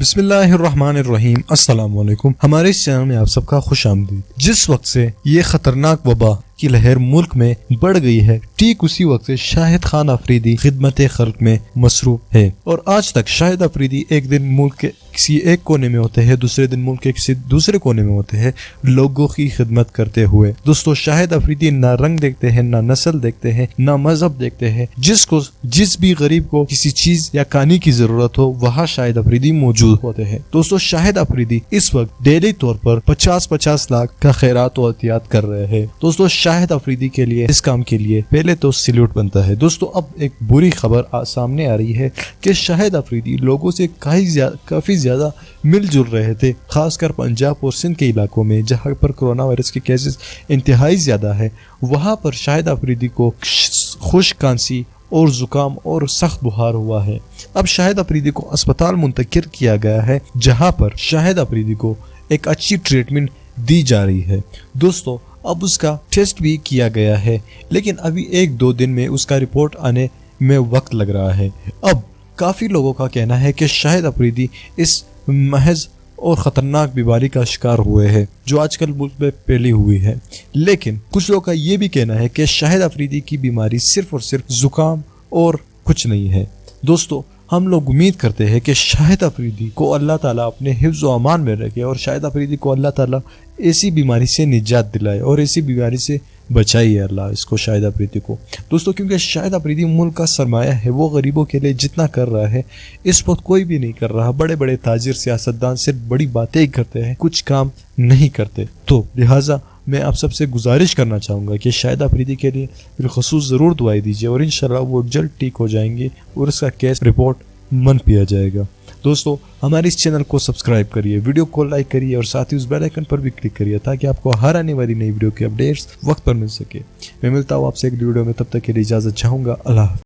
بسم اللہ الرحمن الرحیم۔ السلام علیکم۔ ہمارے اس چینل میں آپ سب کا خوش آمدید۔ جس وقت سے یہ خطرناک وبا کی لہر ملک میں بڑھ گئی ہے، ٹھیک اسی وقت سے شاہد خان افریدی خدمت خلق میں مصروف ہے، اور آج تک شاہد افریدی ایک دن ملک کے کسی ایک کونے میں ہوتے ہیں، دوسرے دن ملک کے کسی دوسرے کونے میں ہوتے ہیں، لوگوں کی خدمت کرتے ہوئے۔ دوستو، شاہد افریدی نہ رنگ دیکھتے ہیں، نہ نسل دیکھتے ہیں، نہ مذہب دیکھتے ہیں۔ جس بھی غریب کو کسی چیز یا کہانی کی ضرورت ہو، وہاں شاہد افریدی موجود ہوتے ہیں۔ دوستو، شاہد افریدی اس وقت ڈیلی طور پر 50 لاکھ کا خیرات و عطیات کر رہے ہیں۔ دوستو، شاہد افریدی کے لیے اس کام کے لیے پہلے تو سیلوٹ بنتا ہے۔ دوستو، اب ایک بری خبر سامنے آ رہی ہے کہ شاہد افریدی لوگوں سے کافی زیادہ مل جل رہے تھے، خاص کر پنجاب اور سندھ کے علاقوں میں جہاں پر کرونا وائرس کے کیسز انتہائی زیادہ ہے۔ وہاں پر شاہد افریدی کو خشک کھانسی اور زکام اور سخت بخار ہوا ہے۔ اب شاہد افریدی کو اسپتال منتقل کیا گیا ہے، جہاں پر شاہد افریدی کو ایک اچھی ٹریٹمنٹ دی جا رہی ہے۔ دوستو، اب اس کا ٹیسٹ بھی کیا گیا ہے، لیکن ابھی 1-2 دن میں اس کا رپورٹ آنے میں وقت لگ رہا ہے۔ اب کافی لوگوں کا کہنا ہے کہ شاہد افریدی اس محض اور خطرناک بیماری کا شکار ہوئے ہیں جو آج کل ملک میں پھیلی ہوئی ہے، لیکن کچھ لوگوں کا یہ بھی کہنا ہے کہ شاہد افریدی کی بیماری صرف اور صرف زکام اور کچھ نہیں ہے۔ دوستو، ہم لوگ امید کرتے ہیں کہ شاہد افریدی کو اللہ تعالیٰ اپنے حفظ و امان میں رکھے، اور شاہد افریدی کو اللہ تعالیٰ ایسی بیماری سے نجات دلائے اور ایسی بیماری سے بچائیے اللہ اس کو، شاہد افریدی کو۔ دوستو، کیونکہ شاہد افریدی ملک کا سرمایہ ہے، وہ غریبوں کے لیے جتنا کر رہا ہے اس وقت کوئی بھی نہیں کر رہا۔ بڑے بڑے تاجر، سیاستدان صرف بڑی باتیں ہی کرتے ہیں، کچھ کام نہیں کرتے۔ تو لہٰذا میں آپ سب سے گزارش کرنا چاہوں گا کہ شاہد افریدی کے لیے بالخصوص ضرور دعائیں دیجیے، اور انشاءاللہ وہ جلد ٹھیک ہو جائیں گے اور اس کا کیس رپورٹ من پیا جائے گا۔ دوستو، ہمارے اس چینل کو سبسکرائب کریے، ویڈیو کو لائک کریے، اور ساتھ ہی اس بیل آئیکن پر بھی کلک کریے تاکہ آپ کو ہر آنے والی نئی ویڈیو کی اپڈیٹس وقت پر مل سکے۔ میں ملتا ہوں آپ سے ایک ویڈیو میں، تب تک کے لیے اجازت چاہوں گا۔ اللہ حافظ۔